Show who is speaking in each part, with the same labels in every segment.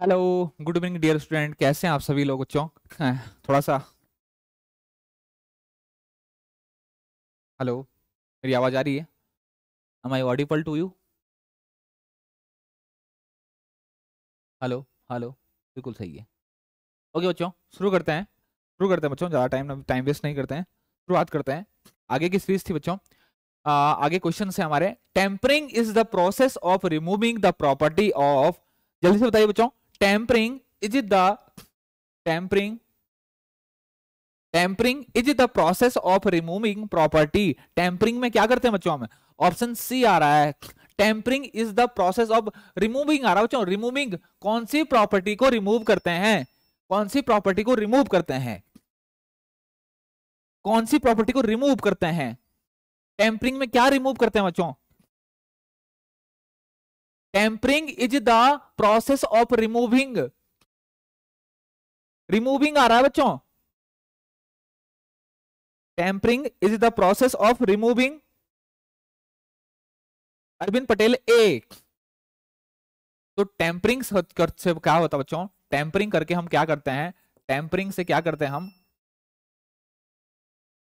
Speaker 1: Hello, good evening dear student. कैसे हैं आप सभी लोग बच्चों? थोड़ा सा हेलो, मेरी आवाज़ आ रही है? Am I audible to you? Hello hello, बिल्कुल सही है। ओके बच्चों, शुरू करते हैं बच्चों, ज़्यादा टाइम वेस्ट नहीं करते हैं, शुरुआत करते हैं। आगे की सीरीज थी बच्चों, आगे क्वेश्चन है हमारे। Tempering is the process of removing the property of, जल्दी से बताइए बच्चों। Tempering is the tempering tempering is the process of removing property. Tempering में क्या करते हैं बच्चों हम? ऑप्शन सी आ रहा है। Tempering is the process of removing आ रहा है बच्चों। रिमूविंग कौन सी प्रॉपर्टी को रिमूव करते हैं? कौन सी प्रॉपर्टी को रिमूव करते हैं? कौन सी प्रॉपर्टी को रिमूव करते हैं? टेम्परिंग में क्या रिमूव करते हैं बच्चों? Tempering is the process of removing. Removing आ रहा है बच्चों। Tempering is the process of removing. Arvind Patel ए। तो टेम्परिंग से क्या होता है बच्चों? टेम्परिंग करके हम क्या करते हैं? टेम्परिंग से क्या करते हैं हम?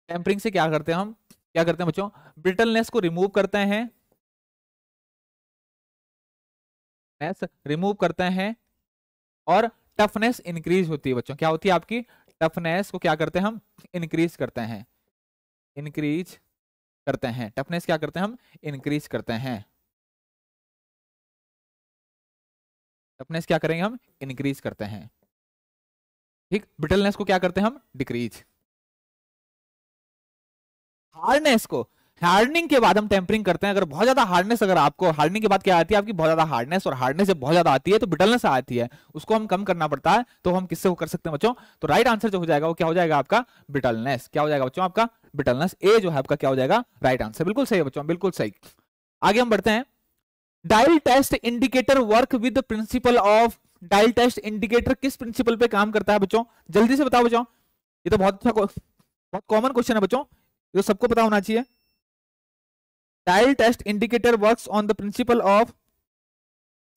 Speaker 1: टेम्परिंग से क्या करते हैं बच्चों? ब्रिटलनेस को रिमूव करते हैं। रिमूव करते हैं और टफनेस इंक्रीज होती है बच्चों। क्या होती है आपकी? टफनेस को क्या करते हैं हम? इंक्रीज करते हैं। इंक्रीज करते हैं। टफनेस क्या करते हैं हम? इंक्रीज करते हैं। टफनेस क्या करेंगे हम? इंक्रीज करते हैं। ठीक, ब्रिटलनेस को क्या करते हैं हम? डिक्रीज। हार्डनेस को, हार्डनिंग के बाद हम टेम्परिंग करते हैं। अगर बहुत ज्यादा हार्डनेस, अगर आपको हार्डनिंग के बाद क्या आती है आपकी? बहुत ज्यादा हार्डनेस, और हार्डनेस जब बहुत ज्यादा आती है तो ब्रिटलनेस आती है, उसको हम कम करना पड़ता है। तो हम किससे वो कर सकते हैं बच्चों? तो राइट आंसर जो हो जाएगा वो क्या हो जाएगा आपका? ब्रिटलनेस। क्या हो जाएगा बच्चों आपका? ब्रिटलनेस। ए जो है आपका क्या हो जाएगा? Right answer. बिल्कुल सही है बच्चों, बिल्कुल सही। आगे हम बढ़ते हैं। Dial test indicator work with principle of. Dial test indicator किस प्रिंसिपल पे काम करता है बच्चों? जल्दी से बताओ बच्चों। ये तो बहुत कॉमन क्वेश्चन है बच्चों, ये सबको पता होना चाहिए। Dial test indicator works on the principle of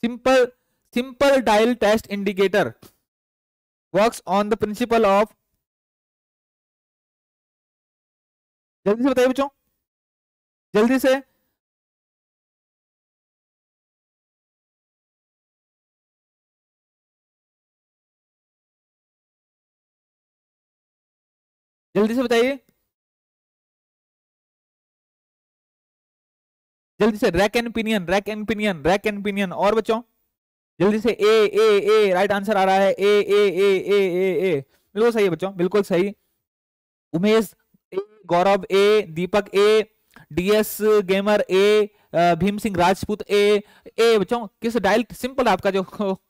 Speaker 1: simple simple dial test indicator works on the principle of. जल्दी से बताइए बच्चों, जल्दी से। जल्दी से बताइए, जल्दी से। Rack and pinion, rack and pinion, rack and pinion. और बच्चों जल्दी से। ए ए ए राइट आंसर आ रहा है। ए ए ए ए ए ए बिल्कुल सही है बच्चों, बिल्कुल सही। उमेश ए, गौरव ए, दीपक ए, डीएस गेमर ए, भीम सिंह राजपूत ए। ए बच्चों किस डायल, सिंपल आपका जो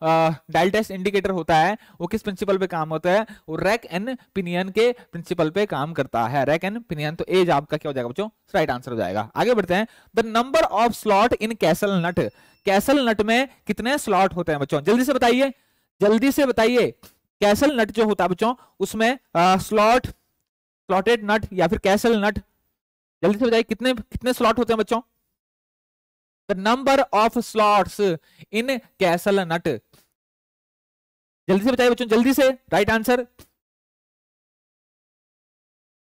Speaker 1: डायल टेस्ट इंडिकेटर होता है वो किस प्रिंसिपल पे काम होता है? वो रैक एंड पिनियन के प्रिंसिपल पे काम करता है। Rack and pinion. तो एज आपका क्या हो जाएगा बच्चों? राइट आंसर हो जाएगा। आगे बढ़ते हैं। The number of slot in castle nut. Castle nut में कितने स्लॉट होते हैं बच्चों? जल्दी से बताइए, जल्दी से बताइए। कैसल नट जो होता है बच्चों उसमें स्लॉट, स्लॉटेड नट या फिर कैसल नट, जल्दी से बताइए कितने कितने स्लॉट होते हैं बच्चों? The number of slots in castle nut. जल्दी से बताइए बच्चों, जल्दी से। Right answer.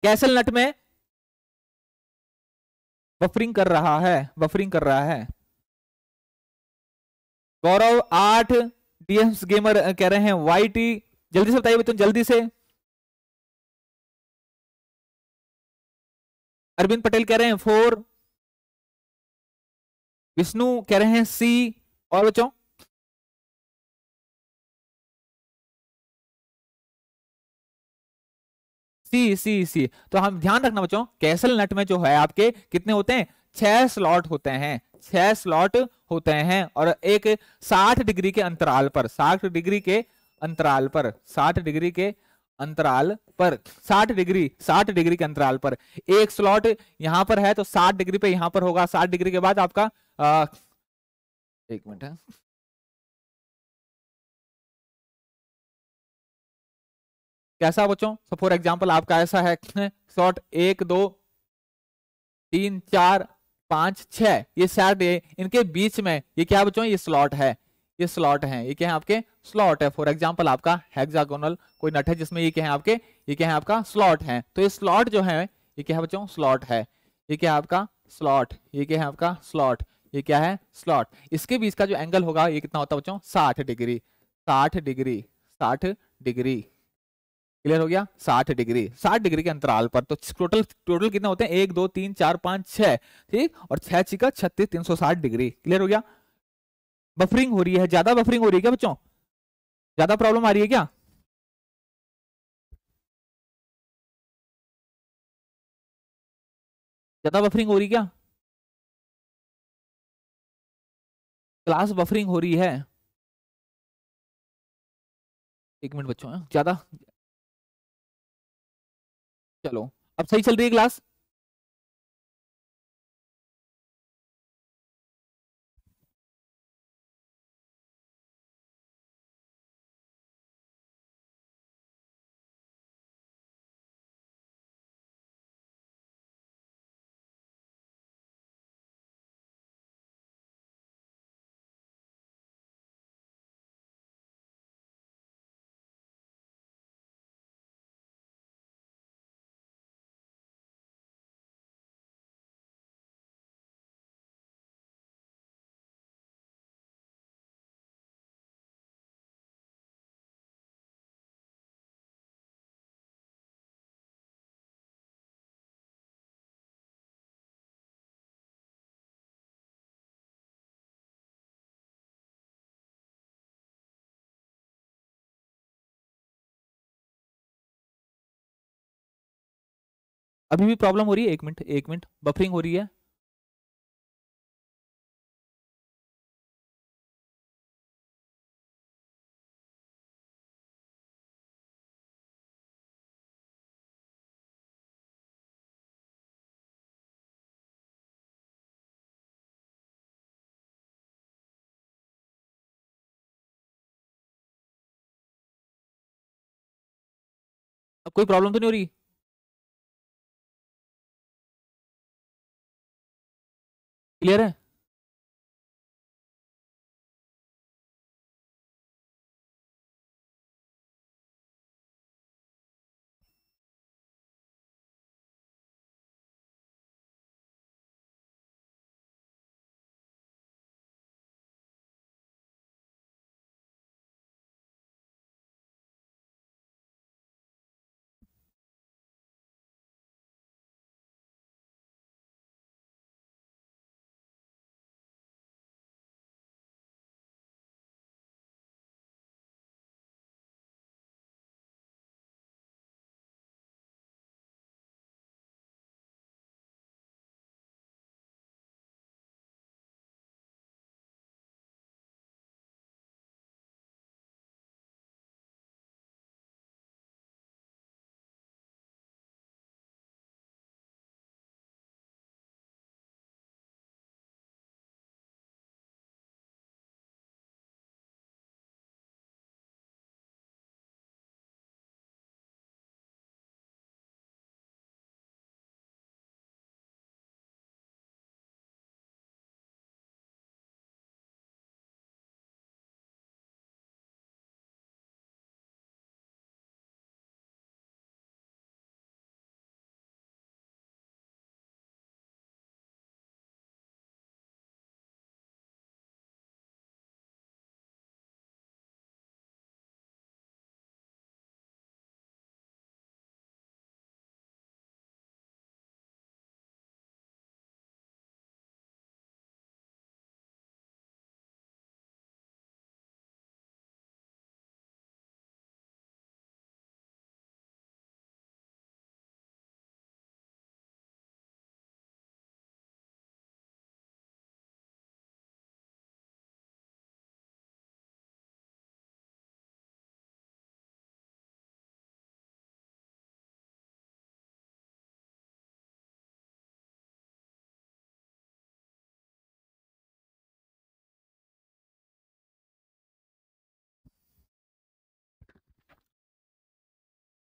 Speaker 1: कैसल नट में बफरिंग कर रहा है, बफरिंग कर रहा है। गौरव 8, डीएस गेमर कह रहे हैं वाईटी। जल्दी से बताइए बच्चों, जल्दी से। अरविंद पटेल कह रहे हैं 4, विष्णु कह रहे हैं सी। और बच्चों सी सी सी। तो हम ध्यान रखना बच्चों, कैसल नट में जो है आपके कितने होते हैं? 6 स्लॉट होते हैं, 6 स्लॉट होते हैं। और एक 60 डिग्री के अंतराल पर, 60 डिग्री के अंतराल पर, 60 डिग्री के अंतराल पर, 60 डिग्री के अंतराल पर एक स्लॉट यहां पर है तो 60 डिग्री पे यहां पर होगा। 60 डिग्री के बाद आपका एक मिनट है। कैसा बच्चों? सो फॉर एग्जाम्पल आपका ऐसा है, स्लॉट 1 2 3 4 5 6, ये 60, इनके बीच में ये क्या बच्चों? ये स्लॉट है। ये स्लॉट हैं, ये क्या है आपके स्लॉट है। फॉर एग्जांपल आपका हेक्सागोनल कोई नट है जिसमें ये क्या है आपके, ये क्या है आपका स्लॉट है। तो ये स्लॉट जो है ये क्या है बच्चों, स्लॉट है। ये क्या है आपका स्लॉट, ये क्या है आपका स्लॉट, ये क्या है स्लॉट। इसके बीच का जो एंगल होगा ये कितना होता है बच्चों, 60 डिग्री, 60 डिग्री, 60 डिग्री। क्लियर हो गया, 60 डिग्री, 60 डिग्री के अंतराल पर। तो टोटल टोटल कितने होते हैं, 1 2 3 4 5 6, ठीक, और 6 छिका 36, 360 डिग्री। क्लियर हो गया। बफरिंग हो रही है, ज्यादा बफरिंग हो रही है क्या बच्चों, ज्यादा प्रॉब्लम आ रही है क्या? ज्यादा बफरिंग हो रही है क्या? क्लास बफरिंग हो रही है? एक मिनट बच्चों, ज्यादा, चलो अब सही चल रही है क्लास। अभी भी प्रॉब्लम हो रही है, एक मिनट एक मिनट, बफरिंग हो रही है। अब कोई प्रॉब्लम तो नहीं हो रही? क्लियर है?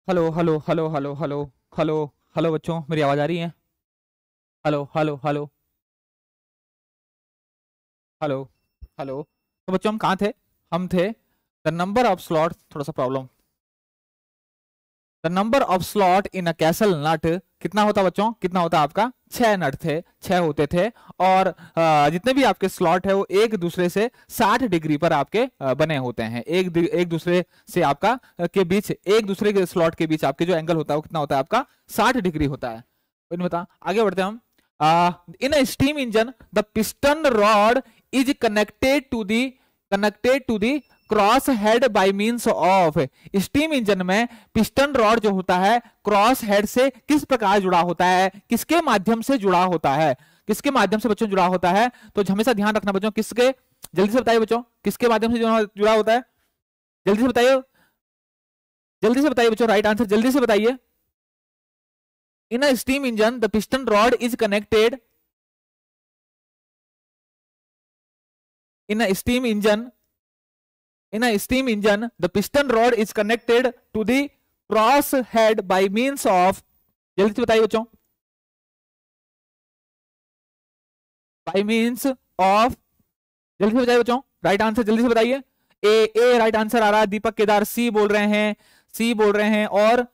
Speaker 1: Hello hello hello hello hello hello hello बच्चों, मेरी आवाज आ रही है? Hello hello hello hello hello. तो बच्चों हम कहाँ थे, हम थे द नंबर ऑफ स्लॉट, थोड़ा सा problem, the number of slot in a castle nut कितना होता बच्चों, कितना होता आपका 6 नट थे, 6 होते थे। और जितने भी आपके स्लॉट है वो एक दूसरे से 60 डिग्री पर आपके बने होते हैं। एक दूसरे से आपका के बीच, एक दूसरे के स्लॉट के बीच आपके जो एंगल होता है वो कितना होता है आपका 60 डिग्री होता है। बता आगे बढ़ते हैं हम। In a steam engine the piston rod is connected to the cross head by means of. Steam engine में पिस्टन रॉड जो होता है क्रॉस हेड से किस प्रकार जुड़ा होता है, किसके माध्यम से जुड़ा होता है, किसके माध्यम से बच्चों जुड़ा होता है। तो हमेशा ध्यान रखना बच्चों, किसके, जल्दी से बताइए बच्चों, किसके माध्यम से जुड़ा होता है, जल्दी से बताइए, जल्दी से बताइए बच्चों, राइट आंसर जल्दी से बताइए। In a steam engine the piston rod is connected, in a steam engine, in a steam engine the piston rod is connected to the cross head by means of, जल्दी से बताइए बच्चों, by means of, जल्दी से बताइए बच्चों, right answer जल्दी से बताइए। ए राइट आंसर आ रहा है, दीपक केदार सी बोल रहे हैं, सी बोल रहे हैं, और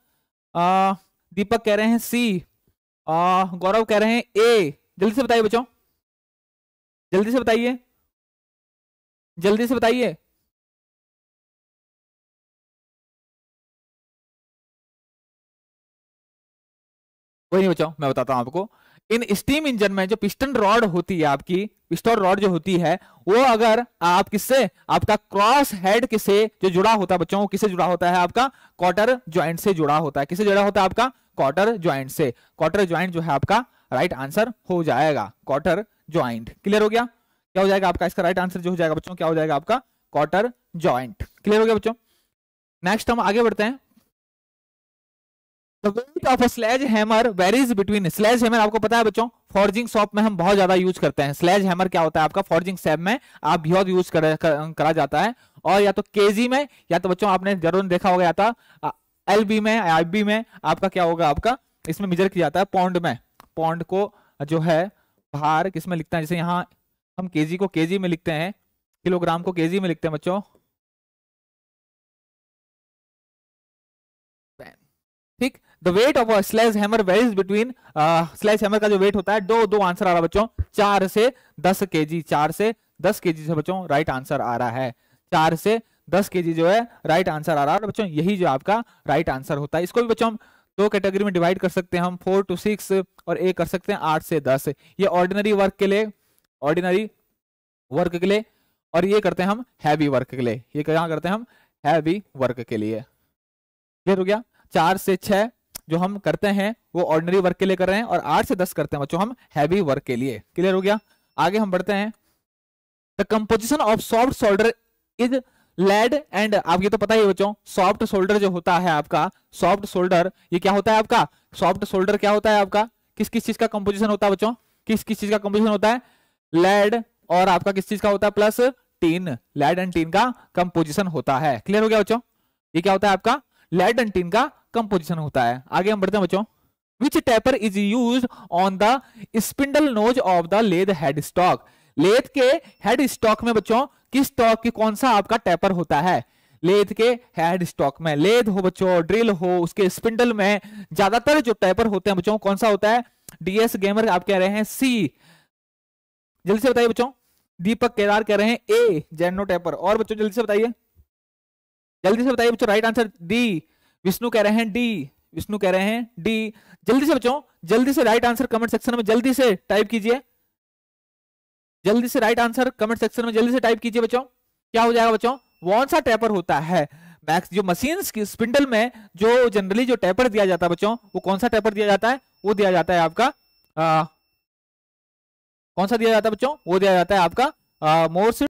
Speaker 1: दीपक कह रहे हैं सी, गौरव कह रहे हैं ए। जल्दी से बताइए बच्चों, जल्दी से बताइए, जल्दी से बताइए। कोई नहीं बच्चों, मैं बताता हूं आपको। इन स्टीम इंजन में जो पिस्टन रॉड होती है आपकी, पिस्टन रॉड जो होती है वो अगर आप किससे, आपका क्रॉस हेड किसे जो जुड़ा होता है बच्चों, वो किससे जुड़ा होता है आपका क्वार्टर ज्वाइंट से जुड़ा होता है। किससे जुड़ा होता है आपका क्वार्टर ज्वाइंट से। क्वार्टर ज्वाइंट जो है आपका राइट आंसर हो जाएगा, क्वार्टर ज्वाइंट। क्लियर हो गया, क्या हो जाएगा आपका इसका राइट आंसर जो हो जाएगा बच्चों, क्या हो जाएगा आपका क्वार्टर ज्वाइंट। क्लियर हो गया बच्चों। नेक्स्ट हम आगे बढ़ते हैं। The weight of a sledgehammer varies between, sledgehammer आपको पता है बच्चों फॉर्जिंग शॉप में हम बहुत ज्यादा यूज करते हैं। स्लेजहैमर क्या होता है आपका फॉर्जिंग शॉप में आप बहुत यूज करा जाता है, और या तो केजी में या तो बच्चों आपने जरूर देखा होगा, या था एलबी में, आईबी में आपका क्या होगा, आपका इसमें मेजर किया जाता है पौंड में। पौंड को जो है बाहर किसमें लिखते हैं, जैसे यहाँ हम केजी को केजी में लिखते हैं, किलोग्राम को केजी में लिखते हैं बच्चों। ठीक, the weight of sledge hammer varies between, sledge hammer का जो वेट होता है, दो आंसर आ रहा है बच्चों, 4 से 10 केजी, 4 से 10 केजी से बच्चों राइट आंसर आ रहा है। 4 से 10 केजी जो है राइट आंसर आ रहा है बच्चों, यही जो आपका राइट आंसर होता है। इसको भी बच्चों हम 2 कैटेगरी में डिवाइड कर सकते हैं, हम 4 to 6 और एक कर सकते हैं 8 से 10। ये ऑर्डिनरी वर्क के लिए, ऑर्डिनरी वर्क के लिए, और ये करते हैं हम हैवी वर्क के लिए। ये क्या करते हैं हम हैवी वर्क के लिए। क्लियर हो गया। 4 से 6 जो हम करते हैं वो ऑर्डिनरी वर्क के लिए कर रहे हैं, और 8 से 10 करते हैं बच्चों हम हैवी वर्क के लिए। क्लियर हो गया। आगे हम बढ़ते हैं। The composition of soft solder is lead and, आप ये तो पता ही है बच्चों, सॉफ्ट शोल्डर जो होता है आपका, सॉफ्ट शोल्डर ये क्या होता है आपका, सॉफ्ट शोल्डर क्या होता है आपका, किस किस चीज का कंपोजिशन होता है बच्चों, किस किस चीज का कंपोजिशन होता है, लेड और आपका किस चीज का होता है plus tin, lead and tin का कंपोजिशन होता है। क्लियर हो गया बच्चों, ये क्या होता है आपका लेड एंड टीन का कंपोजिशन होता है। आगे हम बढ़ते हैं बच्चों। Which taper is used on the spindle nose of the lathe head stock, lathe के हेड स्टॉक में बच्चों किस स्टॉक की कौन सा आपका टेपर होता है, लेद के हेड स्टॉक में, लेद हो बच्चों ड्रिल हो उसके स्पिंडल में ज्यादातर जो टेपर होते हैं बच्चों कौन सा होता है, डीएस गेमर आप कह रहे हैं सी, जल्दी से बताइए बच्चों। दीपक केदार कह रहे हैं ए जेनो टेपर, और बच्चों जल्दी से बताइए, जल्दी से बताइए बच्चों राइट आंसर डी। विष्णु कह रहे हैं डी, विष्णु कह रहे हैं डी। जल्दी से बच्चों, जल्दी से राइट आंसर कमेंट सेक्शन में जल्दी से टाइप कीजिए, जल्दी से राइट आंसर कमेंट सेक्शन में जल्दी से टाइप कीजिए बच्चों। क्या हो जाएगा बच्चों, कौन सा टेपर होता है मैक्स, जो मशीन की स्पिंडल में जो जनरली जो टेपर दिया जाता है बच्चों, वो कौन सा टेपर दिया जाता है, वो दिया जाता है आपका कौन सा दिया जाता है बच्चों, वो दिया जाता है आपका मोर्स